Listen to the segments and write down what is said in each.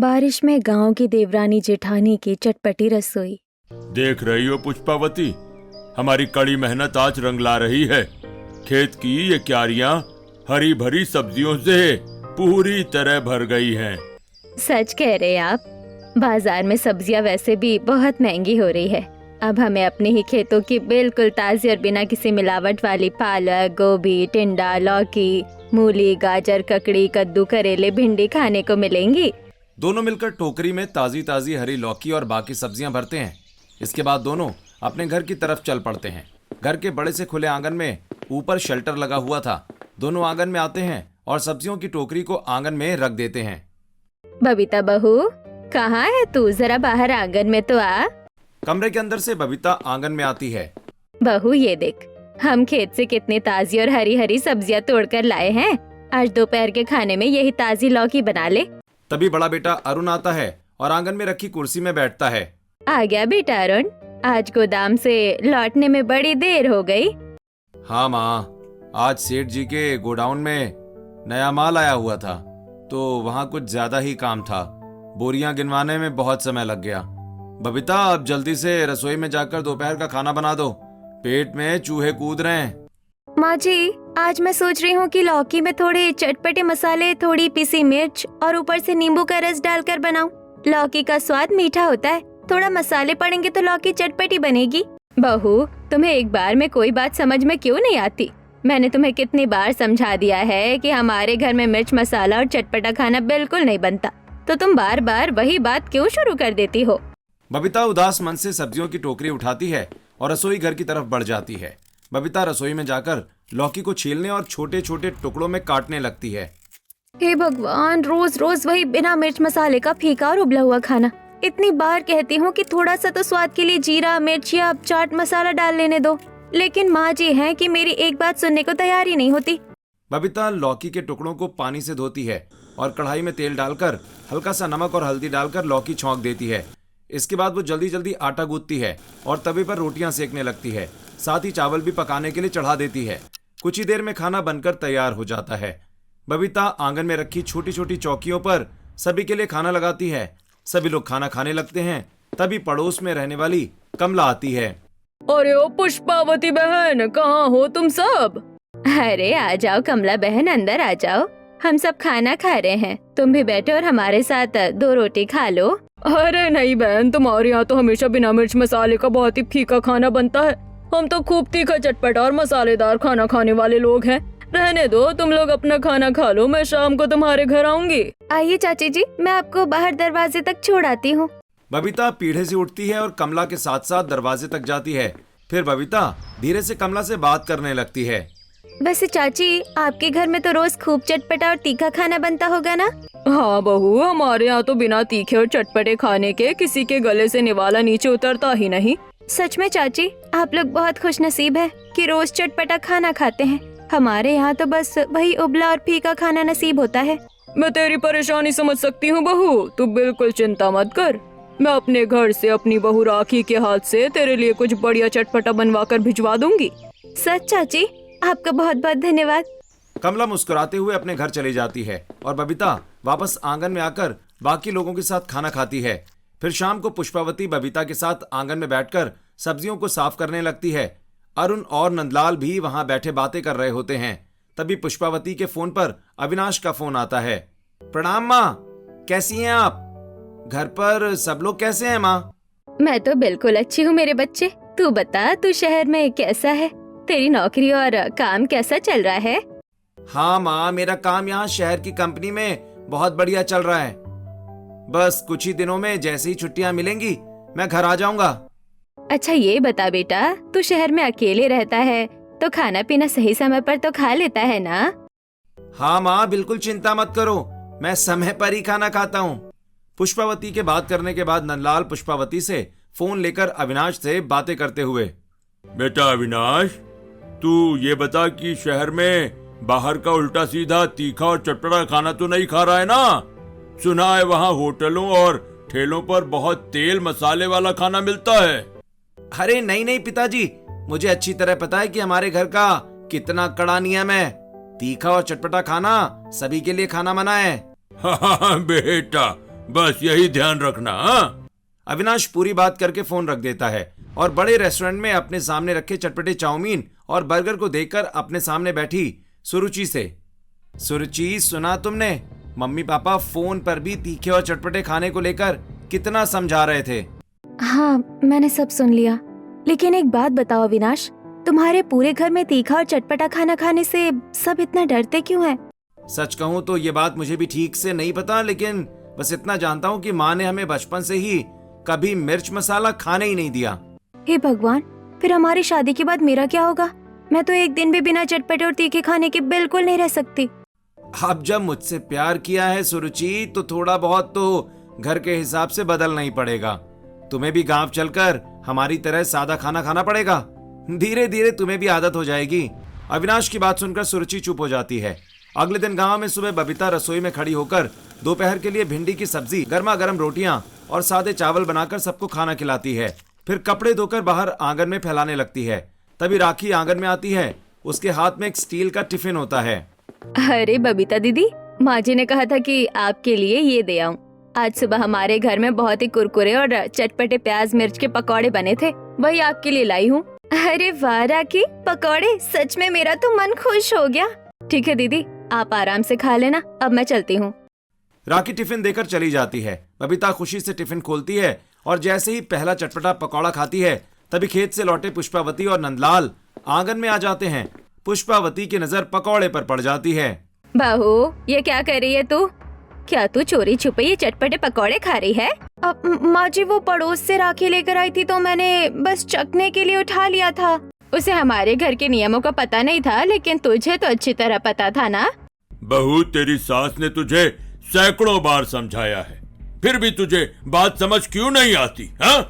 बारिश में गांव की देवरानी जेठानी की चटपटी रसोई। देख रही हो पुष्पावती, हमारी कड़ी मेहनत आज रंग ला रही है। खेत की ये क्यारियां हरी भरी सब्जियों से पूरी तरह भर गई हैं। सच कह रहे आप। बाजार में सब्जियां वैसे भी बहुत महंगी हो रही है। अब हमें अपने ही खेतों की बिल्कुल ताजी और बिना किसी मिलावट वाली पालक, गोभी, टिंडा, लौकी, मूली, गाजर, ककड़ी, कद्दू, करेले, भिंडी खाने को मिलेंगी। दोनों मिलकर टोकरी में ताजी ताजी हरी लौकी और बाकी सब्जियां भरते हैं। इसके बाद दोनों अपने घर की तरफ चल पड़ते हैं। घर के बड़े से खुले आंगन में ऊपर शेल्टर लगा हुआ था। दोनों आंगन में आते हैं और सब्जियों की टोकरी को आंगन में रख देते हैं। बबीता बहू, कहाँ है तू? जरा बाहर आंगन में तो आ। कमरे के अंदर से बबीता आंगन में आती है। बहू ये देख, हम खेत से कितनी ताजी और हरी हरी सब्जियां तोड़कर लाए हैं। आज दोपहर के खाने में यही ताजी लौकी बना ले। तभी बड़ा बेटा अरुण आता है और आंगन में रखी कुर्सी में बैठता है। आ गया बेटा अरुण, आज गोदाम से लौटने में बड़ी देर हो गई। हाँ माँ, आज सेठ जी के गोडाउन में नया माल आया हुआ था, तो वहाँ कुछ ज्यादा ही काम था। बोरियां गिनवाने में बहुत समय लग गया। बबीता, अब जल्दी से रसोई में जाकर दोपहर का खाना बना दो, पेट में चूहे कूद रहे हैं। माँ जी, आज मैं सोच रही हूँ कि लौकी में थोड़े चटपटे मसाले, थोड़ी पिसी मिर्च और ऊपर से नींबू का रस डालकर बनाऊं। लौकी का स्वाद मीठा होता है, थोड़ा मसाले पड़ेंगे तो लौकी चटपटी बनेगी। बहू, तुम्हें एक बार में कोई बात समझ में क्यों नहीं आती? मैंने तुम्हें कितनी बार समझा दिया है कि हमारे घर में मिर्च मसाला और चटपटा खाना बिल्कुल नहीं बनता, तो तुम बार बार वही बात क्यों शुरू कर देती हो? बबीता उदास मन से सब्जियों की टोकरी उठाती है और रसोई घर की तरफ बढ़ जाती है। बबीता रसोई में जाकर लौकी को छीलने और छोटे छोटे टुकड़ों में काटने लगती है। हे भगवान, रोज रोज वही बिना मिर्च मसाले का फीका और उबला हुआ खाना। इतनी बार कहती हूँ कि थोड़ा सा तो स्वाद के लिए जीरा, मिर्च या चाट मसाला डाल लेने दो, लेकिन माँ जी हैं कि मेरी एक बात सुनने को तैयार ही नहीं होती। बबीता लौकी के टुकड़ों को पानी से धोती है और कढ़ाई में तेल डालकर हल्का सा नमक और हल्दी डालकर लौकी छौंक देती है। इसके बाद वो जल्दी जल्दी आटा गूंथती है और तवे पर रोटियां सेकने लगती है। साथ ही चावल भी पकाने के लिए चढ़ा देती है। कुछ ही देर में खाना बनकर तैयार हो जाता है। बबीता आंगन में रखी छोटी छोटी चौकियों पर सभी के लिए खाना लगाती है। सभी लोग खाना खाने लगते हैं। तभी पड़ोस में रहने वाली कमला आती है। अरे ओ पुष्पावती बहन, कहाँ हो तुम सब? अरे आ जाओ कमला बहन, अंदर आ जाओ। हम सब खाना खा रहे हैं, तुम भी बैठो और हमारे साथ 2 रोटी खा लो। अरे नहीं बहन, तुम्हारे यहाँ तो हमेशा बिना मिर्च मसाले का बहुत ही फीका खाना बनता है। हम तो खूब तीखा, चटपटा और मसालेदार खाना खाने वाले लोग हैं। रहने दो, तुम लोग अपना खाना खा लो, मैं शाम को तुम्हारे घर आऊंगी। आइए चाची जी, मैं आपको बाहर दरवाजे तक छोड़ आती हूँ। बबीता पीढ़े से उठती है और कमला के साथ साथ दरवाजे तक जाती है। फिर बबीता धीरे से कमला से बात करने लगती है। वैसे चाची, आपके घर में तो रोज खूब चटपटा और तीखा खाना बनता होगा ना? हाँ बहू, हमारे यहाँ तो बिना तीखे और चटपटे खाने के किसी के गले से निवाला नीचे उतरता ही नहीं। सच में चाची, आप लोग बहुत खुशनसीब है कि रोज चटपटा खाना खाते हैं। हमारे यहाँ तो बस वही उबला और फीका खाना नसीब होता है। मैं तेरी परेशानी समझ सकती हूँ बहू, तू बिल्कुल चिंता मत कर। मैं अपने घर से अपनी बहू राखी के हाथ से तेरे लिए कुछ बढ़िया चटपटा बनवा कर भिजवा दूंगी। सच चाची, आपका बहुत बहुत धन्यवाद। कमला मुस्कुराते हुए अपने घर चली जाती है और बबीता वापस आंगन में आकर बाकी लोगों के साथ खाना खाती है। फिर शाम को पुष्पावती बबीता के साथ आंगन में बैठकर सब्जियों को साफ करने लगती है। अरुण और नंदलाल भी वहां बैठे बातें कर रहे होते हैं। तभी पुष्पावती के फोन पर अविनाश का फोन आता है। प्रणाम माँ, कैसी हैं आप? घर पर सब लोग कैसे हैं माँ? मैं तो बिल्कुल अच्छी हूँ मेरे बच्चे। तू बता, तू शहर में कैसा है? तेरी नौकरी और काम कैसा चल रहा है? हाँ माँ, मेरा काम यहाँ शहर की कंपनी में बहुत बढ़िया चल रहा है। बस कुछ ही दिनों में जैसे ही छुट्टियाँ मिलेंगी मैं घर आ जाऊंगा। अच्छा ये बता बेटा, तू शहर में अकेले रहता है तो खाना पीना सही समय पर तो खा लेता है ना? हाँ माँ, बिल्कुल चिंता मत करो, मैं समय पर ही खाना खाता हूँ। पुष्पावती के बात करने के बाद नंदलाल पुष्पावती से फोन लेकर अविनाश से बातें करते हुए। बेटा अविनाश, तू ये बता कि शहर में बाहर का उल्टा सीधा तीखा और चटपटा खाना तो नहीं खा रहा है ना? सुना है वहाँ होटलों और ठेलों पर बहुत तेल मसाले वाला खाना मिलता है। अरे नहीं नहीं पिताजी, मुझे अच्छी तरह पता है कि हमारे घर का कितना कड़ा नियम है। तीखा और चटपटा खाना सभी के लिए खाना मना है। हाँ बेटा, बस यही ध्यान रखना। हाँ? अविनाश पूरी बात करके फोन रख देता है और बड़े रेस्टोरेंट में अपने सामने रखे चटपटे चाउमीन और बर्गर को देखकर अपने सामने बैठी सुरुचि से, सुरुचि सुना तुमने, मम्मी पापा फोन पर भी तीखे और चटपटे खाने को लेकर कितना समझा रहे थे। हाँ, मैंने सब सुन लिया। लेकिन एक बात बताओ अविनाश, तुम्हारे पूरे घर में तीखा और चटपटा खाना खाने से सब इतना डरते क्यों हैं? सच कहूँ तो ये बात मुझे भी ठीक से नहीं पता, लेकिन बस इतना जानता हूँ कि माँ ने हमें बचपन से ही कभी मिर्च मसाला खाने ही नहीं दिया। हे भगवान, फिर हमारी शादी के बाद मेरा क्या होगा? मैं तो एक दिन भी बिना चटपटे और तीखे खाने के बिल्कुल नहीं रह सकती। अब जब मुझसे प्यार किया है सुरुचि, तो थोड़ा बहुत तो घर के हिसाब से बदलना ही पड़ेगा। तुम्हें भी गांव चलकर हमारी तरह सादा खाना खाना पड़ेगा। धीरे धीरे तुम्हें भी आदत हो जाएगी। अविनाश की बात सुनकर सुरुचि चुप हो जाती है। अगले दिन गांव में सुबह बबीता रसोई में खड़ी होकर दोपहर के लिए भिंडी की सब्जी, गर्मा गर्म रोटियां और सादे चावल बनाकर सबको खाना खिलाती है। फिर कपड़े धोकर बाहर आंगन में फैलाने लगती है। तभी राखी आंगन में आती है। उसके हाथ में एक स्टील का टिफिन होता है। अरे बबीता दीदी, माँ जी ने कहा था कि आपके लिए ये दे आऊं। आज सुबह हमारे घर में बहुत ही कुरकुरे और चटपटे प्याज मिर्च के पकौड़े बने थे, वही आपके लिए लाई हूँ। अरे वाह राखी, पकौड़े, सच में मेरा तो मन खुश हो गया। ठीक है दीदी, आप आराम से खा लेना, अब मैं चलती हूँ। राखी टिफिन देकर चली जाती है। बबीता खुशी से टिफिन खोलती है और जैसे ही पहला चटपटा पकौड़ा खाती है, तभी खेत से लौटे पुष्पावती और नंदलाल आंगन में आ जाते हैं। पुष्पावती की नजर पकौड़े पर पड़ जाती है। बहू, ये क्या कर रही है तू? क्या तू चोरी छुपे ये चटपटे पकौड़े खा रही है? अब माँ जी, वो पड़ोस से राखी लेकर आई थी तो मैंने बस चखने के लिए उठा लिया था। उसे हमारे घर के नियमों का पता नहीं था, लेकिन तुझे तो अच्छी तरह पता था ना। बहू, तेरी सास ने तुझे सैकड़ों बार समझाया है, फिर भी तुझे बात समझ क्यों नहीं आती? हाँ?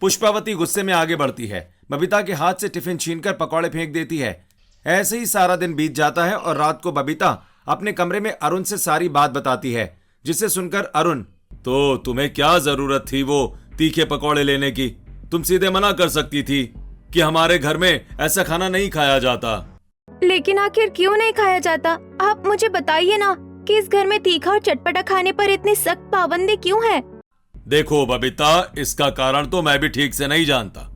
पुष्पावती गुस्से में आगे बढ़ती है। बबीता के हाथ से टिफिन छीनकर पकौड़े फेंक देती है। ऐसे ही सारा दिन बीत जाता है और रात को बबीता अपने कमरे में अरुण से सारी बात बताती है, जिसे सुनकर अरुण, तो तुम्हें क्या जरूरत थी वो तीखे पकौड़े लेने की? तुम सीधे मना कर सकती थी कि हमारे घर में ऐसा खाना नहीं खाया जाता। लेकिन आखिर क्यों नहीं खाया जाता? आप मुझे बताइए ना कि इस घर में तीखा और चटपटा खाने पर इतनी सख्त पाबंदी क्यों है? देखो बबीता, इसका कारण तो मैं भी ठीक से नहीं जानता,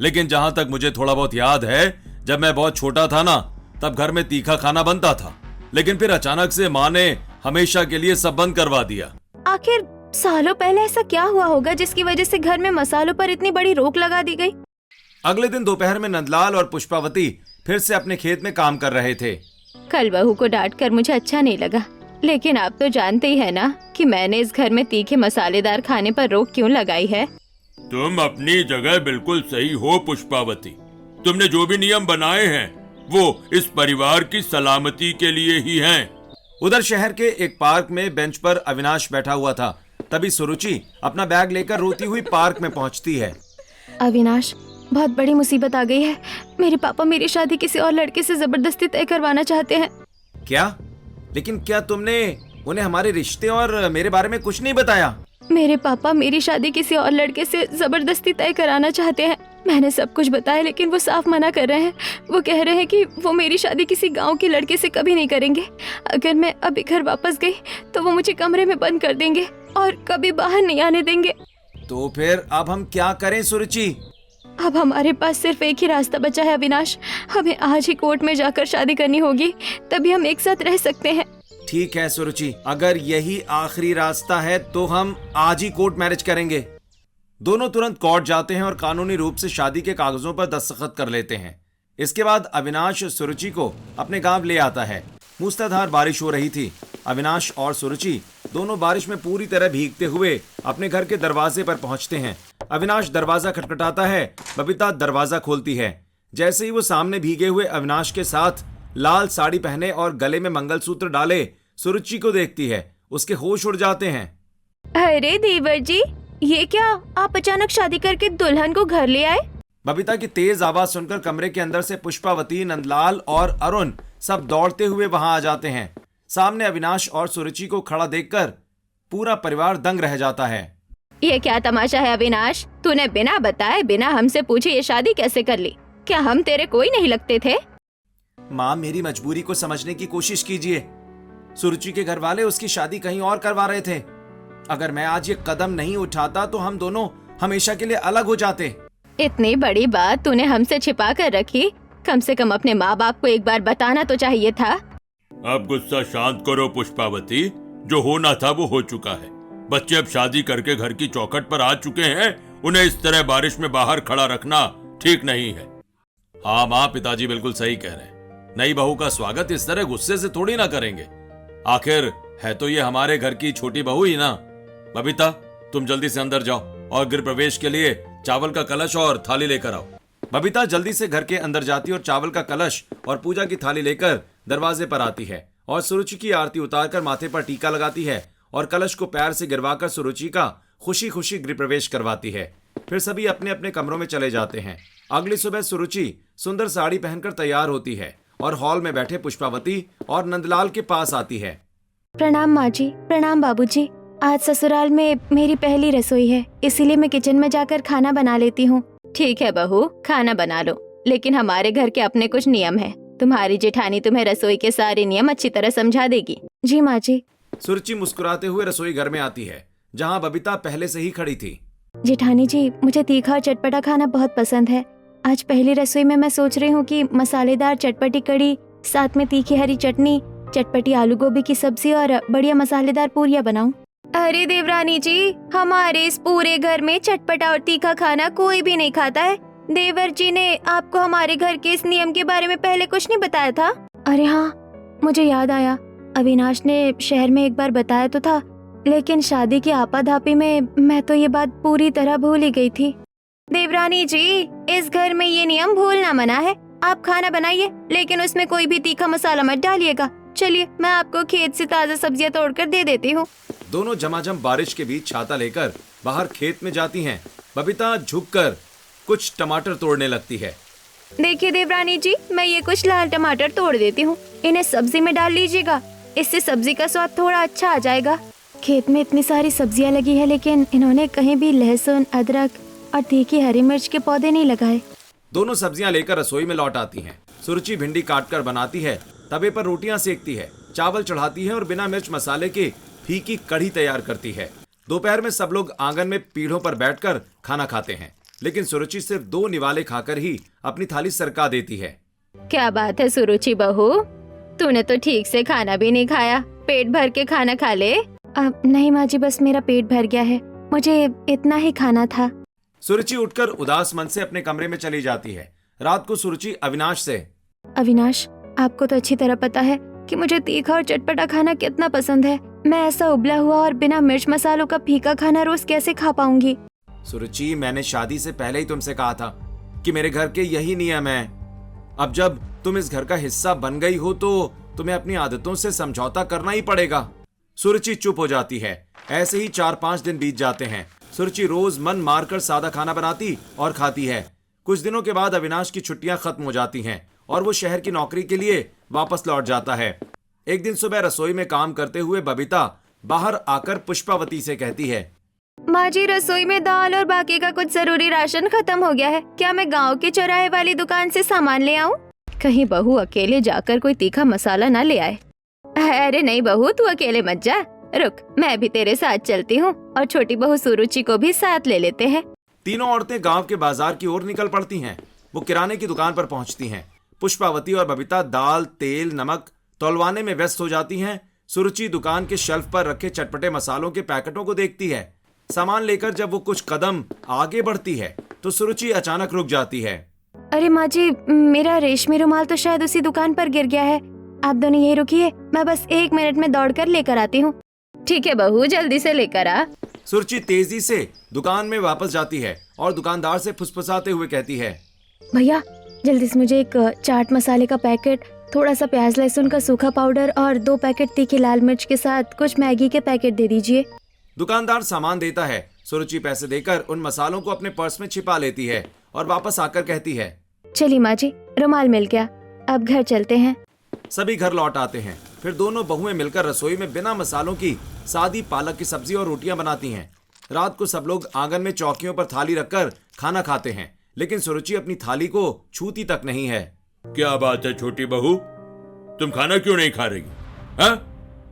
लेकिन जहाँ तक मुझे थोड़ा बहुत याद है, जब मैं बहुत छोटा था ना, तब घर में तीखा खाना बनता था, लेकिन फिर अचानक से माँ ने हमेशा के लिए सब बंद करवा दिया। आखिर सालों पहले ऐसा क्या हुआ होगा जिसकी वजह से घर में मसालों पर इतनी बड़ी रोक लगा दी गई? अगले दिन दोपहर में नंदलाल और पुष्पावती फिर से अपने खेत में काम कर रहे थे। कल बहू को डांट कर मुझे अच्छा नहीं लगा, लेकिन आप तो जानते ही है ना कि मैंने इस घर में तीखे मसालेदार खाने पर रोक क्यों लगाई है। तुम अपनी जगह बिल्कुल सही हो पुष्पावती। तुमने जो भी नियम बनाए हैं वो इस परिवार की सलामती के लिए ही हैं। उधर शहर के एक पार्क में बेंच पर अविनाश बैठा हुआ था। तभी सुरुचि अपना बैग लेकर रोती हुई पार्क में पहुंचती है। अविनाश, बहुत बड़ी मुसीबत आ गई है। मेरे पापा मेरी शादी किसी और लड़के से जबरदस्ती तय करवाना चाहते हैं। क्या? लेकिन क्या तुमने उन्हें हमारे रिश्ते और मेरे बारे में कुछ नहीं बताया? मेरे पापा मेरी शादी किसी और लड़के से जबरदस्ती तय कराना चाहते हैं। मैंने सब कुछ बताया, लेकिन वो साफ मना कर रहे हैं। वो कह रहे हैं कि वो मेरी शादी किसी गांव के लड़के से कभी नहीं करेंगे। अगर मैं अभी घर वापस गई तो वो मुझे कमरे में बंद कर देंगे और कभी बाहर नहीं आने देंगे। तो फिर अब हम क्या करें सुरुचि? अब हमारे पास सिर्फ एक ही रास्ता बचा है अविनाश। हमें आज ही कोर्ट में जाकर शादी करनी होगी, तभी हम एक साथ रह सकते हैं। ठीक है सुरुचि, अगर यही आखिरी रास्ता है तो हम आज ही कोर्ट मैरिज करेंगे। दोनों तुरंत कोर्ट जाते हैं और कानूनी रूप से शादी के कागजों पर दस्तखत कर लेते हैं। इसके बाद अविनाश सुरुचि को अपने गांव ले आता है। मूसलाधार बारिश हो रही थी। अविनाश और सुरुचि दोनों बारिश में पूरी तरह भीगते हुए अपने घर के दरवाजे पर पहुंचते हैं। अविनाश दरवाजा खटखटाता है। बबीता दरवाजा खोलती है। जैसे ही वो सामने भीगे हुए अविनाश के साथ लाल साड़ी पहने और गले में मंगलसूत्र डाले सुरुचि को देखती है, उसके होश उड़ जाते हैं। अरे देवर जी, ये क्या? आप अचानक शादी करके दुल्हन को घर ले आए? बबीता की तेज आवाज सुनकर कमरे के अंदर से पुष्पावती, नंदलाल और अरुण सब दौड़ते हुए वहां आ जाते हैं। सामने अविनाश और सुरुचि को खड़ा देखकर पूरा परिवार दंग रह जाता है। ये क्या तमाशा है अविनाश? तूने बिना बताए, बिना हमसे पूछे ये शादी कैसे कर ली? क्या हम तेरे कोई नहीं लगते थे? माँ, मेरी मजबूरी को समझने की कोशिश कीजिए। सुरुचि के घर वाले उसकी शादी कहीं और करवा रहे थे। अगर मैं आज ये कदम नहीं उठाता तो हम दोनों हमेशा के लिए अलग हो जाते। इतनी बड़ी बात तूने हमसे छिपा कर रखी। कम से कम अपने माँ बाप को एक बार बताना तो चाहिए था। अब गुस्सा शांत करो पुष्पावती, जो होना था वो हो चुका है। बच्चे अब शादी करके घर की चौखट पर आ चुके हैं, उन्हें इस तरह बारिश में बाहर खड़ा रखना ठीक नहीं है। हाँ माँ, पिताजी बिल्कुल सही कह रहे हैं। नई बहू का स्वागत इस तरह गुस्से से थोड़ी ना करेंगे। आखिर है तो ये हमारे घर की छोटी बहू ही ना। बबीता, तुम जल्दी से अंदर जाओ और गृह प्रवेश के लिए चावल का कलश और थाली लेकर आओ। बबीता जल्दी से घर के अंदर जाती और चावल का कलश और पूजा की थाली लेकर दरवाजे पर आती है और सुरुचि की आरती उतारकर माथे पर टीका लगाती है और कलश को पैर से गिरवाकर सुरुचि का खुशी खुशी गृह प्रवेश करवाती है। फिर सभी अपने अपने कमरों में चले जाते हैं। अगली सुबह सुरुचि सुंदर साड़ी पहनकर तैयार होती है और हॉल में बैठे पुष्पावती और नंदलाल के पास आती है। प्रणाम माँ जी, प्रणाम बाबूजी। आज ससुराल में मेरी पहली रसोई है, इसीलिए मैं किचन में जाकर खाना बना लेती हूँ। ठीक है बहू, खाना बना लो, लेकिन हमारे घर के अपने कुछ नियम है। तुम्हारी जेठानी तुम्हें रसोई के सारे नियम अच्छी तरह समझा देगी। जी माँ जी। सुरुचि मुस्कुराते हुए रसोई घर में आती है, जहाँ बबीता पहले से ही खड़ी थी। जेठानी जी, मुझे तीखा और चटपटा खाना बहुत पसंद है। आज पहली रसोई में मैं सोच रही हूँ कि मसालेदार चटपटी कड़ी, साथ में तीखी हरी चटनी, चटपटी आलू गोभी की सब्जी और बढ़िया मसालेदार पूरियाँ बनाऊं। अरे देवरानी जी, हमारे इस पूरे घर में चटपटा और तीखा खाना कोई भी नहीं खाता है। देवर जी ने आपको हमारे घर के इस नियम के बारे में पहले कुछ नहीं बताया था? अरे हाँ, मुझे याद आया, अविनाश ने शहर में एक बार बताया तो था, लेकिन शादी की आपाधापी में मैं तो ये बात पूरी तरह भूल ही गई थी। देवरानी जी, इस घर में ये नियम भूलना मना है। आप खाना बनाइए, लेकिन उसमें कोई भी तीखा मसाला मत डालिएगा। चलिए, मैं आपको खेत से ताजा सब्जियां तोड़कर दे देती हूँ। दोनों झमाझम बारिश के बीच छाता लेकर बाहर खेत में जाती हैं। बबीता झुककर कुछ टमाटर तोड़ने लगती है। देखिए देवरानी जी, मैं ये कुछ लाल टमाटर तोड़ देती हूँ, इन्हें सब्जी में डाल लीजिएगा, इससे सब्जी का स्वाद थोड़ा अच्छा आ जाएगा। खेत में इतनी सारी सब्जियां लगी है, लेकिन इन्होंने कहीं भी लहसुन, अदरक और तीखी हरी मिर्च के पौधे नहीं लगाए। दोनों सब्जियां लेकर रसोई में लौट आती हैं। सुरुचि भिंडी काटकर बनाती है, तवे पर रोटियां सेकती है, चावल चढ़ाती है और बिना मिर्च मसाले के फीकी कढ़ी तैयार करती है। दोपहर में सब लोग आंगन में पीढ़ों पर बैठकर खाना खाते हैं, लेकिन सुरुचि सिर्फ 2 निवाले खाकर ही अपनी थाली सरका देती है। क्या बात है सुरुचि बहू, तूने तो ठीक से खाना भी नहीं खाया। पेट भर के खाना खा ले। अब नहीं माँ जी, बस मेरा पेट भर गया है, मुझे इतना ही खाना था। सुरुचि उठकर उदास मन से अपने कमरे में चली जाती है। रात को सुरुचि अविनाश से, अविनाश, आपको तो अच्छी तरह पता है कि मुझे तीखा और चटपटा खाना कितना पसंद है। मैं ऐसा उबला हुआ और बिना मिर्च मसालों का फीका खाना रोज कैसे खा पाऊंगी? सुरुचि, मैंने शादी से पहले ही तुमसे कहा था कि मेरे घर के यही नियम है। अब जब तुम इस घर का हिस्सा बन गई हो तो तुम्हें अपनी आदतों से समझौता करना ही पड़ेगा। सुरुचि चुप हो जाती है। ऐसे ही 4-5 दिन बीत जाते हैं। सुरुचि रोज मन मारकर सादा खाना बनाती और खाती है। कुछ दिनों के बाद अविनाश की छुट्टियां खत्म हो जाती हैं और वो शहर की नौकरी के लिए वापस लौट जाता है। एक दिन सुबह रसोई में काम करते हुए बबीता बाहर आकर पुष्पावती से कहती है, माँ जी, रसोई में दाल और बाकी का कुछ जरूरी राशन खत्म हो गया है। क्या मैं गांव के चौराहे वाली दुकान से सामान ले आऊं? कहीं बहू अकेले जाकर कोई तीखा मसाला ना ले आए। अरे नहीं बहू, तू अकेले मत जा, रुक, मैं भी तेरे साथ चलती हूँ और छोटी बहू सुरुचि को भी साथ ले लेते हैं। तीनों औरतें गांव के बाजार की ओर निकल पड़ती हैं। वो किराने की दुकान पर पहुंचती हैं। पुष्पावती और बबीता दाल, तेल, नमक तौलवाने में व्यस्त हो जाती हैं। सुरुचि दुकान के शेल्फ पर रखे चटपटे मसालों के पैकेटों को देखती है। सामान लेकर जब वो कुछ कदम आगे बढ़ती है तो सुरुचि अचानक रुक जाती है। अरे माँ जी, मेरा रेशमी रुमाल तो शायद उसी दुकान पर गिर गया है। आप दोनों यही रुकिए, मैं बस 1 मिनट में दौड़कर लेकर आती हूँ। ठीक है बहू, जल्दी से लेकर आ। सुरुचि तेजी से दुकान में वापस जाती है और दुकानदार से फुसफुसाते हुए कहती है, भैया जल्दी से मुझे एक चाट मसाले का पैकेट, थोड़ा सा प्याज लहसुन का सूखा पाउडर और 2 पैकेट तीखी लाल मिर्च के साथ कुछ मैगी के पैकेट दे दीजिए। दुकानदार सामान देता है। सुरुचि पैसे देकर उन मसालों को अपने पर्स में छिपा लेती है और वापस आकर कहती है, चलिए माँ जी, रुमाल मिल गया, अब घर चलते हैं। सभी घर लौट आते हैं। फिर दोनों बहुएं मिलकर रसोई में बिना मसालों की सादी पालक की सब्जी और रोटियां बनाती हैं। रात को सब लोग आंगन में चौकियों पर थाली रखकर खाना खाते हैं, लेकिन सुरुचि अपनी थाली को छूती तक नहीं है। क्या बात है छोटी बहू, तुम खाना क्यों नहीं खा रही? हाँ?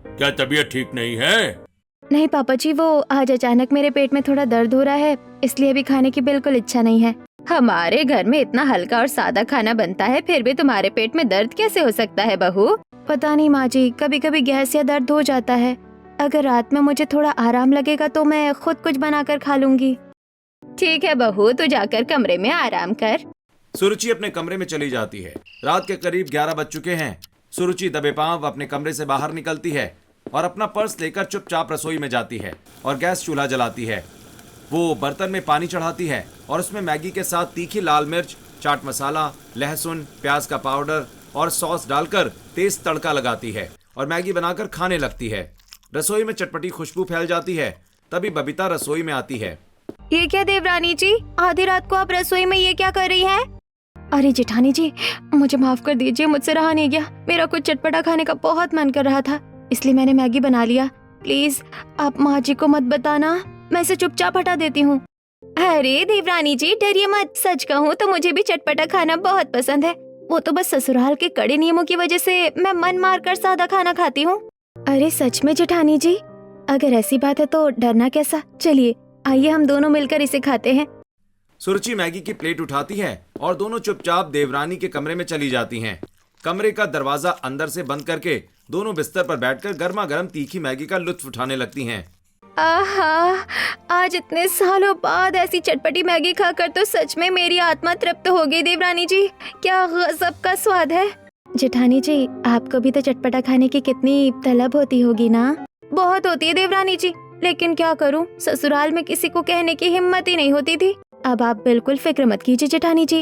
क्या तबीयत ठीक नहीं है? नहीं पापा जी, वो आज अचानक मेरे पेट में थोड़ा दर्द हो रहा है, इसलिए अभी खाने की बिल्कुल इच्छा नहीं है। हमारे घर में इतना हल्का और सादा खाना बनता है, फिर भी तुम्हारे पेट में दर्द कैसे हो सकता है बहू? पता नहीं माँ जी, कभी कभी गैस या दर्द हो जाता है। अगर रात में मुझे थोड़ा आराम लगेगा तो मैं खुद कुछ बनाकर खा लूंगी। ठीक है बहू, तू जाकर कमरे में आराम कर। सुरुचि अपने कमरे में चली जाती है। रात के करीब 11 बज चुके हैं। सुरुचि दबे पांव अपने कमरे से बाहर निकलती है और अपना पर्स लेकर चुपचाप रसोई में जाती है और गैस चूल्हा जलाती है। वो बर्तन में पानी चढ़ाती है और उसमें मैगी के साथ तीखी लाल मिर्च, चाट मसाला, लहसुन, प्याज का पाउडर और सॉस डालकर तेज तड़का लगाती है और मैगी बनाकर खाने लगती है। रसोई में चटपटी खुशबू फैल जाती है। तभी बबीता रसोई में आती है। ये क्या देवरानी जी, आधी रात को आप रसोई में ये क्या कर रही हैं? अरे जेठानी जी, मुझे माफ कर दीजिए, मुझसे रहा नहीं गया। मेरा कुछ चटपटा खाने का बहुत मन कर रहा था, इसलिए मैंने मैगी बना लिया। प्लीज आप माँ जी को मत बताना, मैं इसे चुपचाप हटा देती हूँ। अरे देवरानी जी डरिए मत, सच कहूँ तो मुझे भी चटपटा खाना बहुत पसंद है। वो तो बस ससुराल के कड़े नियमों की वजह से मैं मन मार कर सादा खाना खाती हूँ। अरे सच में जेठानी जी, अगर ऐसी बात है तो डरना कैसा। चलिए आइए हम दोनों मिलकर इसे खाते हैं। सुरुचि मैगी की प्लेट उठाती है और दोनों चुपचाप देवरानी के कमरे में चली जाती हैं। कमरे का दरवाजा अंदर से बंद करके दोनों बिस्तर पर बैठकर गर्मा गर्म तीखी मैगी का लुत्फ उठाने लगती हैं। आहा, आज इतने सालों बाद ऐसी चटपटी मैगी खाकर तो सच में मेरी आत्मा तृप्त हो गई। देवरानी जी, क्या गजब का स्वाद है। जेठानी जी, आपको भी तो चटपटा खाने की कितनी तलब होती होगी ना? बहुत होती है देवरानी जी, लेकिन क्या करूं, ससुराल में किसी को कहने की हिम्मत ही नहीं होती थी। अब आप बिल्कुल फिक्र मत कीजिए जेठानी जी,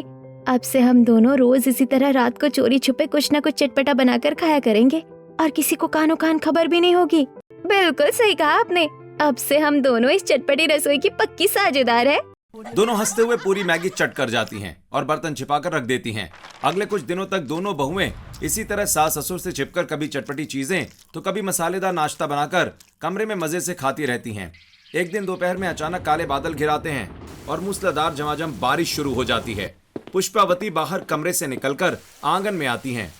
अब से हम दोनों रोज इसी तरह रात को चोरी छुपे कुछ न कुछ चटपटा बनाकर खाया करेंगे और किसी को कानो कान खबर भी नहीं होगी। बिल्कुल सही कहा आपने, अब से हम दोनों इस चटपटी रसोई की पक्की साझेदार है। दोनों हंसते हुए पूरी मैगी चट कर जाती हैं और बर्तन छिपाकर रख देती हैं। अगले कुछ दिनों तक दोनों बहुएं इसी तरह सास ससुर से छिपकर कभी चटपटी चीजें तो कभी मसालेदार नाश्ता बनाकर कमरे में मजे से खाती रहती हैं। एक दिन दोपहर में अचानक काले बादल घिराते हैं और मूसलाधार झमाझम बारिश शुरू हो जाती है। पुष्पावती बाहर कमरे से निकलकर आंगन में आती हैं।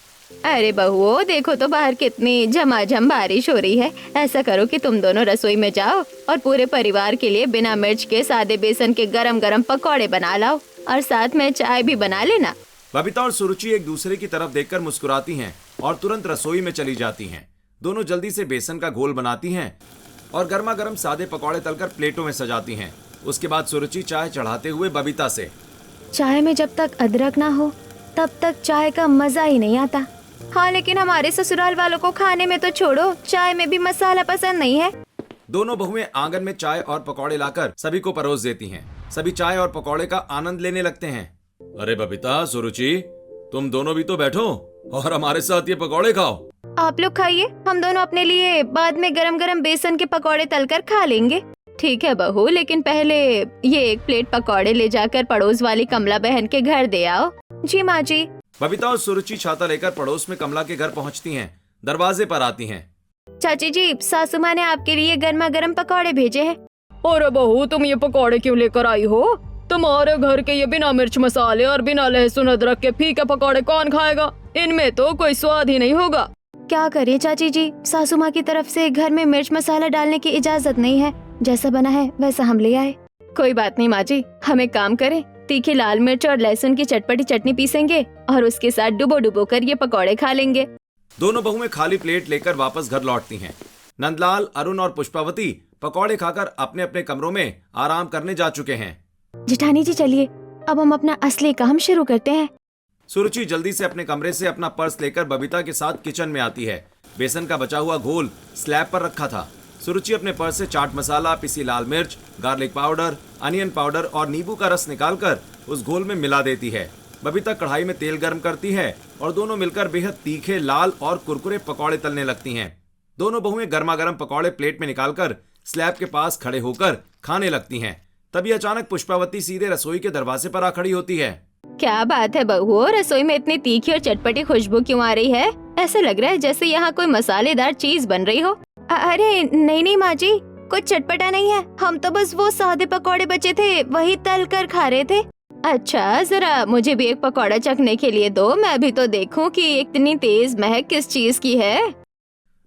अरे बहुओं, देखो तो बाहर कितनी झमाझम बारिश हो रही है। ऐसा करो कि तुम दोनों रसोई में जाओ और पूरे परिवार के लिए बिना मिर्च के सादे बेसन के गरम गरम पकौड़े बना लाओ और साथ में चाय भी बना लेना। बबीता और सुरुचि एक दूसरे की तरफ देखकर मुस्कुराती हैं और तुरंत रसोई में चली जाती हैं। दोनों जल्दी से बेसन का घोल बनाती हैं और गर्मा गर्म सादे पकौड़े तलकर प्लेटों में सजाती हैं। उसके बाद सुरुचि चाय चढ़ाते हुए बबीता से, चाय में जब तक अदरक ना हो तब तक चाय का मजा ही नहीं आता। हाँ, लेकिन हमारे ससुराल वालों को खाने में तो छोड़ो, चाय में भी मसाला पसंद नहीं है। दोनों बहुएं आंगन में चाय और पकौड़े लाकर सभी को परोस देती हैं। सभी चाय और पकौड़े का आनंद लेने लगते हैं। अरे बबीता, सुरुचि, तुम दोनों भी तो बैठो और हमारे साथ ये पकौड़े खाओ। आप लोग खाइए, हम दोनों अपने लिए बाद में गरम गरम बेसन के पकौड़े तलकर खा लेंगे। ठीक है बहू, लेकिन पहले ये एक प्लेट पकौड़े ले जाकर पड़ोस वाली कमला बहन के घर दे आओ। जी माँ जी। बबीता और सुरुचि छाता लेकर पड़ोस में कमला के घर पहुंचती हैं। दरवाजे पर आती हैं। चाची जी, सासू माँ ने आपके लिए गर्मा गर्म पकौड़े भेजे हैं। अरे बहू, तुम ये पकौड़े क्यों लेकर आई हो? तुम्हारे घर के ये बिना मिर्च मसाले और बिना लहसुन अदरक के फीके पकौड़े कौन खाएगा? इनमें तो कोई स्वाद ही नहीं होगा। क्या करें चाची जी, सासू माँ की तरफ से घर में मिर्च मसाला डालने की इजाजत नहीं है। जैसा बना है वैसा हम ले आए। कोई बात नहीं माँ जी, हम एक काम करें, तीखी लाल मिर्च और लहसुन की चटपटी चटनी पीसेंगे और उसके साथ डुबो डुबो कर ये पकौड़े खा लेंगे। दोनों बहुएं खाली प्लेट लेकर वापस घर लौटती हैं। नंदलाल, अरुण और पुष्पावती पकौड़े खाकर अपने अपने कमरों में आराम करने जा चुके हैं। जेठानी जी चलिए, अब हम अपना असली काम शुरू करते हैं। सुरुचि जल्दी से अपने कमरे से अपना पर्स लेकर बबीता के साथ किचन में आती है। बेसन का बचा हुआ घोल स्लैब पर रखा था। सुरुचि अपने पर्स से चाट मसाला, पिसी लाल मिर्च, गार्लिक पाउडर, अनियन पाउडर और नींबू का रस निकालकर उस घोल में मिला देती है। बबीता कढ़ाई में तेल गर्म करती है और दोनों मिलकर बेहद तीखे, लाल और कुरकुरे पकौड़े तलने लगती हैं। दोनों बहुएं गर्मा गर्म पकौड़े प्लेट में निकालकर स्लैब के पास खड़े होकर खाने लगती हैं। तभी अचानक पुष्पावती सीधे रसोई के दरवाजे पर आ खड़ी होती है। क्या बात है बहू, रसोई में इतनी तीखी और चटपटी खुशबू क्यों आ रही है? ऐसा लग रहा है जैसे यहाँ कोई मसालेदार चीज बन रही हो। अरे नहीं नहीं माँ जी, कुछ चटपटा नहीं है, हम तो बस वो सादे पकौड़े बचे थे वही तल कर खा रहे थे। अच्छा, जरा मुझे भी एक पकौड़ा चखने के लिए दो, मैं भी तो देखूं कि इतनी तेज महक किस चीज की है।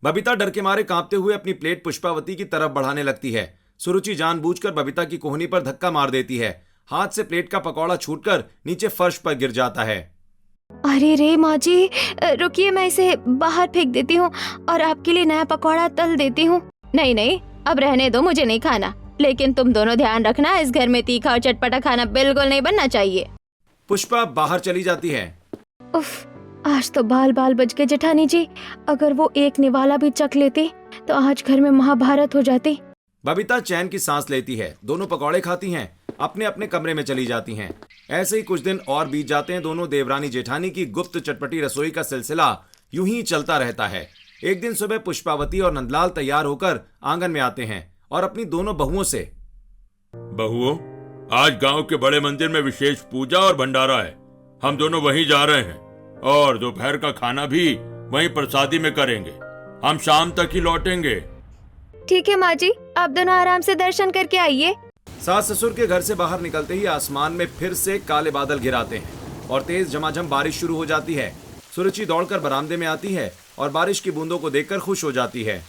बबीता डर के मारे कांपते हुए अपनी प्लेट पुष्पावती की तरफ बढ़ाने लगती है। सुरुचि जानबूझकर बबीता की कोहनी पर धक्का मार देती है। हाथ से प्लेट का पकौड़ा छूटकर नीचे फर्श पर गिर जाता है। अरे रे माँ जी, रुकिए, मैं इसे बाहर फेंक देती हूँ और आपके लिए नया पकौड़ा तल देती हूँ। नहीं नहीं, अब रहने दो, मुझे नहीं खाना। लेकिन तुम दोनों ध्यान रखना, इस घर में तीखा और चटपटा खाना बिल्कुल नहीं बनना चाहिए। पुष्पा बाहर चली जाती है। उफ, आज तो बाल बाल बच गए जेठानी जी। अगर वो एक निवाला भी चख लेती तो आज घर में महाभारत हो जाती। बबीता चैन की सांस लेती है। दोनों पकौड़े खाती हैं, अपने अपने कमरे में चली जाती हैं। ऐसे ही कुछ दिन और बीत जाते हैं। दोनों देवरानी जेठानी की गुप्त चटपटी रसोई का सिलसिला यूं ही चलता रहता है। एक दिन सुबह पुष्पावती और नंदलाल तैयार होकर आंगन में आते हैं और अपनी दोनों बहुओं से, बहुओं, आज गांव के बड़े मंदिर में विशेष पूजा और भंडारा है। हम दोनों वहीं जा रहे हैं और दोपहर का खाना भी वहीं प्रसादी में करेंगे। हम शाम तक ही लौटेंगे। ठीक है माँ जी, आप दोनों आराम से दर्शन करके आइए। सास ससुर के घर से बाहर निकलते ही आसमान में फिर से काले बादल घिराते हैं और तेज झमाझम बारिश शुरू हो जाती है। सुरुचि दौड़कर बरामदे में आती है और बारिश की बूंदों को देखकर खुश हो जाती है।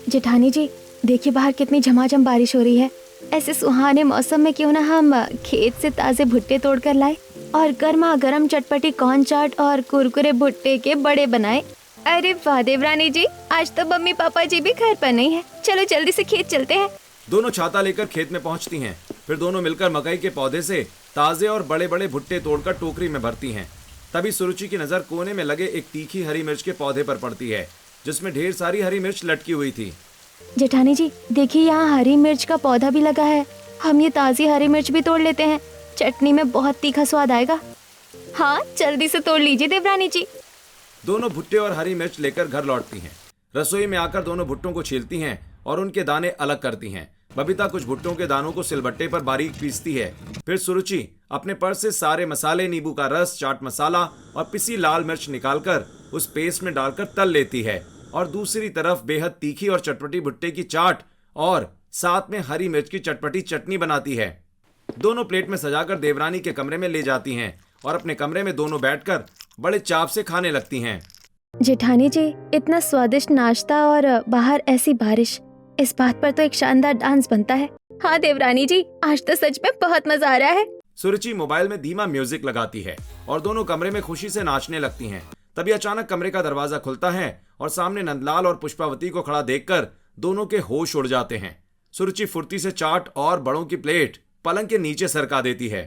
जेठानी जी, देखिए बाहर कितनी झमाझम बारिश हो रही है। ऐसे सुहाने मौसम में क्यों ना हम खेत से ताजे भुट्टे तोड़कर लाए और गर्मा गर्म चटपटी कॉर्न चाट और कुरकुरे भुट्टे के बड़े बनाए। अरे वाह देवरानी जी, आज तो मम्मी पापा जी भी घर पर नहीं है। चलो जल्दी से खेत चलते हैं। दोनों छाता लेकर खेत में पहुंचती हैं। फिर दोनों मिलकर मकई के पौधे से ताजे और बड़े बड़े भुट्टे तोड़कर टोकरी में भरती हैं। तभी सुरुचि की नजर कोने में लगे एक तीखी हरी मिर्च के पौधे पर पड़ती है, जिसमें ढेर सारी हरी मिर्च लटकी हुई थी। जेठानी जी, देखिए यहाँ हरी मिर्च का पौधा भी लगा है। हम ये ताजी हरी मिर्च भी तोड़ लेते हैं, चटनी में बहुत तीखा स्वाद आएगा। हाँ, जल्दी से तोड़ लीजिए देवरानी जी। दोनों भुट्टे और हरी मिर्च लेकर घर लौटती हैं। रसोई में आकर दोनों भुट्टों को छीलती हैं और उनके दाने अलग करती हैं। बबीता कुछ भुट्टों के दानों को सिलबट्टे पर बारीक पीसती है। फिर सुरुचि अपने पर्स से सारे मसाले, नींबू का रस, चाट मसाला और पिसी लाल मिर्च निकालकर उस पेस्ट में डालकर तल लेती है और दूसरी तरफ बेहद तीखी और चटपटी भुट्टे की चाट और साथ में हरी मिर्च की चटपटी चटनी बनाती है। दोनों प्लेट में सजाकर देवरानी के कमरे में ले जाती हैं और अपने कमरे में दोनों बैठकर बड़े चाव से खाने लगती हैं। जेठानी जी, इतना स्वादिष्ट नाश्ता और बाहर ऐसी बारिश, इस बात पर तो एक शानदार डांस बनता है। हाँ देवरानी जी, आज तो सच में बहुत मजा आ रहा है। सुरुचि मोबाइल में धीमा म्यूजिक लगाती है और दोनों कमरे में खुशी से नाचने लगती हैं। तभी अचानक कमरे का दरवाजा खुलता है और सामने नंदलाल और पुष्पावती को खड़ा देखकर दोनों के होश उड़ जाते हैं। सुरुचि फुर्ती से चाट और बड़ों की प्लेट पलंग के नीचे सरका देती है।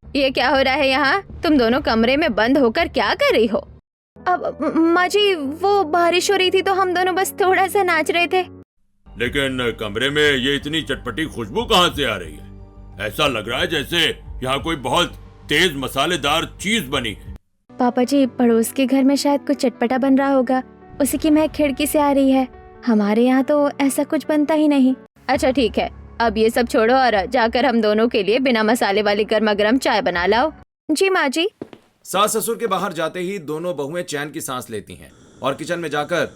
ये क्या हो रहा है यहाँ? तुम दोनों कमरे में बंद होकर क्या कर रही हो? अब माँ जी, वो बारिश हो रही थी तो हम दोनों बस थोड़ा सा नाच रहे थे। लेकिन कमरे में ये इतनी चटपटी खुशबू कहाँ से आ रही है? ऐसा लग रहा है जैसे यहाँ कोई बहुत तेज मसालेदार चीज बनी है। पापा जी, पड़ोस के घर में शायद कुछ चटपटा बन रहा होगा, उसी की महक खिड़की से आ रही है। हमारे यहाँ तो ऐसा कुछ बनता ही नहीं। अच्छा ठीक है, अब ये सब छोड़ो और जाकर हम दोनों के लिए बिना मसाले वाली गर्मा गर्म चाय बना लाओ। जी माँ जी। सास ससुर के बाहर जाते ही दोनों बहुएं चैन की सांस लेती हैं और किचन में जाकर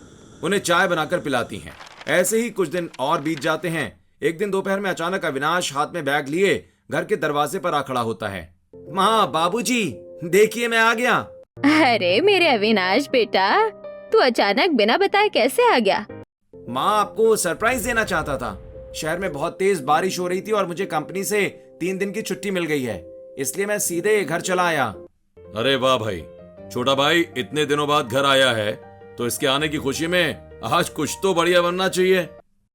उन्हें चाय बनाकर पिलाती हैं। ऐसे ही कुछ दिन और बीत जाते हैं। एक दिन दोपहर में अचानक अविनाश हाथ में बैग लिए घर के दरवाजे पर आ खड़ा होता है। माँ, बाबूजी, देखिए मैं आ गया। अरे मेरे अविनाश बेटा, तू अचानक बिना बताए कैसे आ गया? माँ, आपको सरप्राइज देना चाहता था। शहर में बहुत तेज बारिश हो रही थी और मुझे कंपनी से 3 दिन की छुट्टी मिल गई है, इसलिए मैं सीधे घर चला आया। अरे वाह भाई, छोटा भाई इतने दिनों बाद घर आया है तो इसके आने की खुशी में आज कुछ तो बढ़िया बनना चाहिए।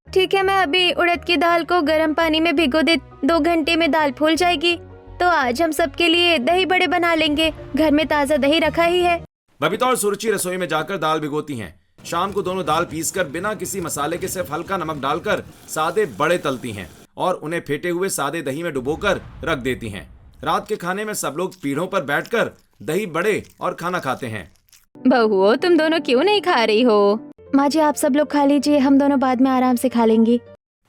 ठीक है, मैं अभी उड़द की दाल को गर्म पानी में भिगो दे, 2 घंटे में दाल फूल जाएगी। तो आज हम सबके लिए दही बड़े बना लेंगे, घर में ताजा दही रखा ही है। बबीता और सुरुचि रसोई में जाकर दाल भिगोती हैं। शाम को दोनों दाल पीसकर बिना किसी मसाले के सिर्फ हल्का नमक डालकर सादे बड़े तलती हैं और उन्हें फेंटे हुए सादे दही में डुबोकर रख देती हैं। रात के खाने में सब लोग पीढ़ों पर बैठकर दही बड़े और खाना खाते हैं। बहुओं, तुम दोनों क्यों नहीं खा रही हो? माँ जी, आप सब लोग खा लीजिए, हम दोनों बाद में आराम से खा लेंगे।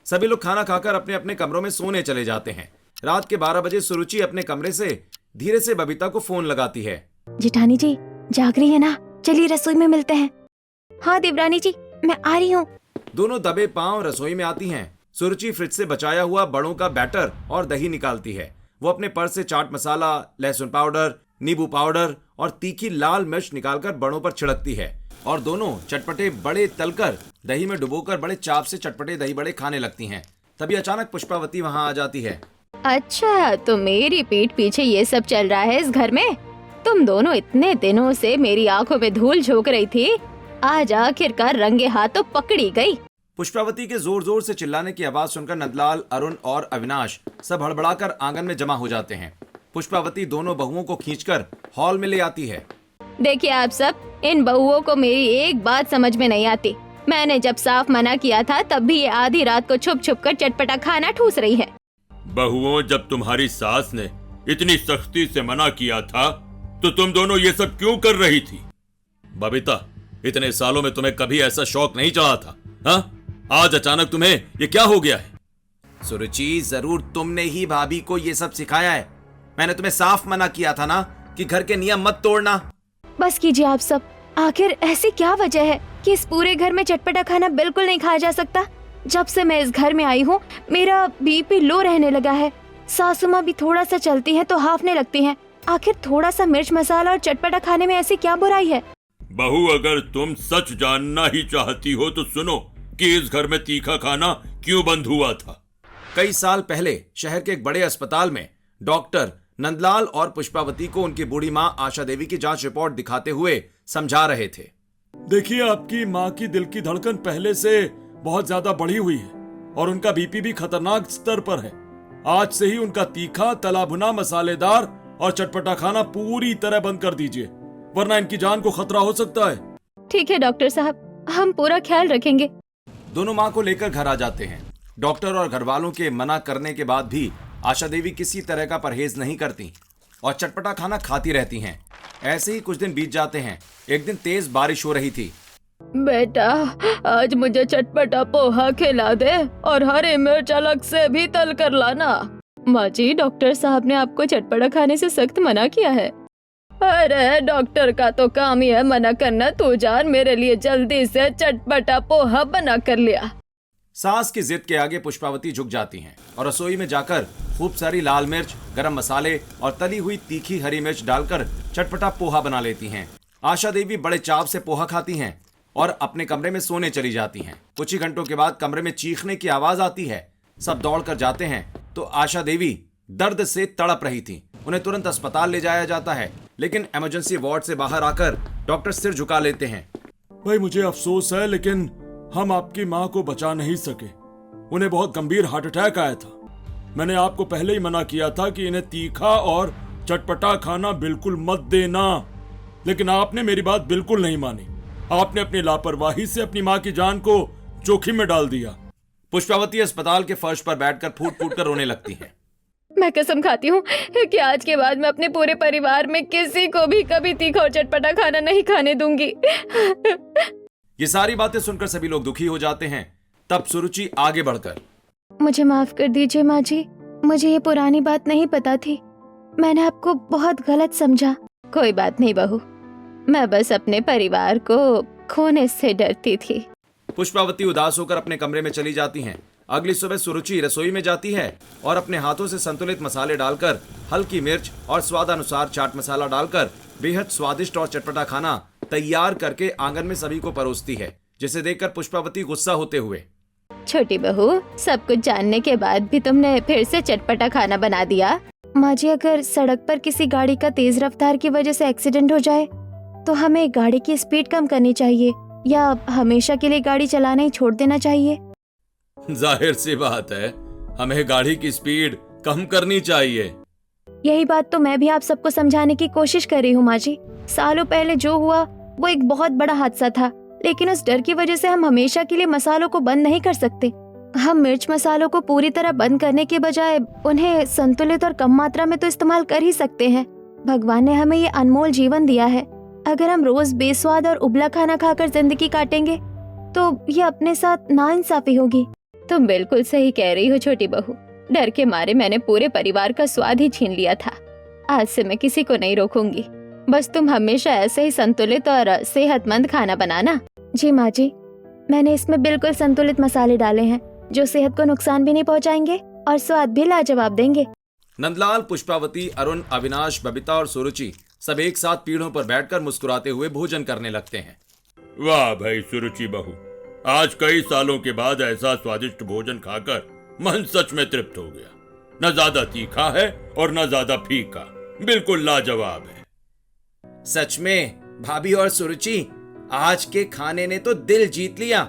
सभी लोग खाना खाकर अपने अपने कमरों में सोने चले जाते हैं। रात के 12 बजे सुरुचि अपने कमरे से धीरे से बबीता को फोन लगाती है। जेठानी जी, जाग रही है ना? चलिए रसोई में मिलते हैं। हाँ देवरानी जी, मैं आ रही हूँ। दोनों दबे पांव रसोई में आती हैं। सुरुचि फ्रिज से बचाया हुआ बड़ों का बैटर और दही निकालती है। वो अपने पर्स से चाट मसाला, लहसुन पाउडर, नींबू पाउडर और तीखी लाल मिर्च निकालकर बड़ों पर छिड़कती है और दोनों चटपटे बड़े तलकर दही में डुबोकर बड़े चाव से चटपटे दही बड़े खाने लगती हैं। तभी अचानक पुष्पावती वहां आ जाती है। अच्छा, तो मेरी पीठ पीछे ये सब चल रहा है इस घर में? तुम दोनों इतने दिनों से मेरी आंखों में धूल झोंक रही थी, आज आखिरकार रंगे हाथों पकड़ी गई। पुष्पावती के जोर जोर से चिल्लाने की आवाज सुनकर नंदलाल, अरुण और अविनाश सब हड़बड़ाकर आंगन में जमा हो जाते हैं। पुष्पावती दोनों बहुओं को खींचकर हॉल में ले आती है। देखिए आप सब, इन बहुओं को मेरी एक बात समझ में नहीं आती। मैंने जब साफ मना किया था तब भी ये आधी रात को छुप छुप कर चटपटा खाना ठूस रही है। बहुओं, जब तुम्हारी सास ने इतनी सख्ती से मना किया था तो तुम दोनों ये सब क्यों कर रही थी? बबीता, इतने सालों में तुम्हें कभी ऐसा शौक नहीं चढ़ा था, हाँ? आज अचानक तुम्हें ये क्या हो गया है? सुरुचि, जरूर तुमने ही भाभी को ये सब सिखाया है। मैंने तुम्हें साफ मना किया था ना कि घर के नियम मत तोड़ना। बस कीजिए आप सब, आखिर ऐसी क्या वजह है कि इस पूरे घर में चटपटा खाना बिल्कुल नहीं खाया जा सकता? जब से मैं इस घर में आई हूँ मेरा बीपी लो रहने लगा है। सासू माँ भी थोड़ा सा चलती हैं तो हाफने लगती हैं। आखिर थोड़ा सा मिर्च मसाला और चटपटा खाने में ऐसी क्या बुराई है? बहू, अगर तुम सच जानना ही चाहती हो तो सुनो कि इस घर में तीखा खाना क्यों बंद हुआ था। कई साल पहले शहर के एक बड़े अस्पताल में डॉक्टर नंदलाल और पुष्पावती को उनकी बूढ़ी माँ आशा देवी की जांच रिपोर्ट दिखाते हुए समझा रहे थे। देखिए, आपकी माँ की दिल की धड़कन पहले से बहुत ज्यादा बढ़ी हुई है और उनका बीपी भी खतरनाक स्तर पर है। आज से ही उनका तीखा, तला भुना, मसालेदार और चटपटा खाना पूरी तरह बंद कर दीजिए, वरना इनकी जान को खतरा हो सकता है। ठीक है डॉक्टर साहब, हम पूरा ख्याल रखेंगे। दोनों माँ को लेकर घर आ जाते हैं। डॉक्टर और घर वालों के मना करने के बाद भी आशा देवी किसी तरह का परहेज नहीं करती और चटपटा खाना खाती रहती हैं। ऐसे ही कुछ दिन बीत जाते हैं। एक दिन तेज बारिश हो रही थी। बेटा, आज मुझे चटपटा पोहा खिला दे और हरी मिर्च अलग से भी तल कर लाना। माँ जी, डॉक्टर साहब ने आपको चटपटा खाने से सख्त मना किया है। अरे डॉक्टर का तो काम ही है मना करना। तू जान, मेरे लिए जल्दी से चटपटा पोहा बना कर लिया। सास की जिद के आगे पुष्पावती झुक जाती हैं और रसोई में जाकर खूब सारी लाल मिर्च, गरम मसाले और तली हुई तीखी हरी मिर्च डालकर चटपटा पोहा बना लेती हैं। आशा देवी बड़े चाव से पोहा खाती हैं और अपने कमरे में सोने चली जाती हैं। कुछ ही घंटों के बाद कमरे में चीखने की आवाज आती है। सब दौड़कर जाते हैं तो आशा देवी दर्द से तड़प रही थी। उन्हें तुरंत अस्पताल ले जाया जाता है, लेकिन इमरजेंसी वार्ड से बाहर आकर डॉक्टर सिर झुका लेते हैं। भाई, मुझे अफसोस है लेकिन हम आपकी माँ को बचा नहीं सके। उन्हें बहुत गंभीर हार्ट अटैक आया था। मैंने आपको पहले ही मना किया था कि इन्हें तीखा और चटपटा खाना बिल्कुल मत देना, लेकिन आपने मेरी बात बिल्कुल नहीं मानी। आपने अपनी लापरवाही से अपनी माँ की जान को जोखिम में डाल दिया। पुष्पावती अस्पताल के फर्श पर बैठकर फूट फूट कर रोने लगती है। मैं कसम खाती हूँ कि आज के बाद मैं अपने पूरे परिवार में किसी को भी कभी तीखा और चटपटा खाना नहीं खाने दूंगी। ये सारी बातें सुनकर सभी लोग दुखी हो जाते हैं। तब सुरुचि आगे बढ़कर, मुझे माफ कर दीजिए माँ जी, मुझे ये पुरानी बात नहीं पता थी। मैंने आपको बहुत गलत समझा। कोई बात नहीं बहू, मैं बस अपने परिवार को खोने से डरती थी। पुष्पावती उदास होकर अपने कमरे में चली जाती हैं। अगली सुबह सुरुचि रसोई में जाती है और अपने हाथों से संतुलित मसाले डालकर, हल्की मिर्च और स्वादानुसार चाट मसाला डालकर बेहद स्वादिष्ट और चटपटा खाना तैयार करके आंगन में सभी को परोसती है, जिसे देखकर पुष्पावती गुस्सा होते हुए, छोटी बहू, सब कुछ जानने के बाद भी तुमने फिर से चटपटा खाना बना दिया। माँ जी, अगर सड़क पर किसी गाड़ी का तेज रफ्तार की वजह से एक्सीडेंट हो जाए तो हमें गाड़ी की स्पीड कम करनी चाहिए या हमेशा के लिए गाड़ी चलाना ही छोड़ देना चाहिए? जाहिर सी बात है, हमें गाड़ी की स्पीड कम करनी चाहिए। यही बात तो मैं भी आप सबको समझाने की कोशिश कर रही हूँ माँ जी। सालों पहले जो हुआ वो एक बहुत बड़ा हादसा था, लेकिन उस डर की वजह से हम हमेशा के लिए मसालों को बंद नहीं कर सकते। हम मिर्च मसालों को पूरी तरह बंद करने के बजाय उन्हें संतुलित और कम मात्रा में तो इस्तेमाल कर ही सकते हैं। भगवान ने हमें ये अनमोल जीवन दिया है। अगर हम रोज बेस्वाद और उबला खाना खाकर जिंदगी काटेंगे तो ये अपने साथ नाइंसाफी होगी। तुम बिल्कुल सही कह रही हो छोटी बहू। डर के मारे मैंने पूरे परिवार का स्वाद ही छीन लिया था। आज से मैं किसी को नहीं रोकूंगी। बस तुम हमेशा ऐसे ही संतुलित और सेहतमंद खाना बनाना। जी माँ जी, मैंने इसमें बिल्कुल संतुलित मसाले डाले हैं जो सेहत को नुकसान भी नहीं पहुँचाएंगे और स्वाद भी लाजवाब देंगे। नंदलाल, पुष्पावती, अरुण, अविनाश, बबीता और सुरुचि सब एक साथ पीढ़ों पर बैठकर मुस्कुराते हुए भोजन करने लगते हैं। वाह भाई सुरुचि बहू, आज कई सालों के बाद ऐसा स्वादिष्ट भोजन खाकर मन सच में तृप्त हो गया। न ज्यादा तीखा है और न ज्यादा फीका, बिल्कुल लाजवाब है। सच में भाभी और सुरुचि, आज के खाने ने तो दिल जीत लिया।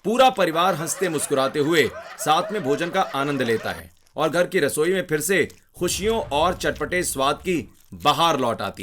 पूरा परिवार हंसते मुस्कुराते हुए साथ में भोजन का आनंद लेता है और घर की रसोई में फिर से खुशियों और चटपटे स्वाद की बहार लौट आती है।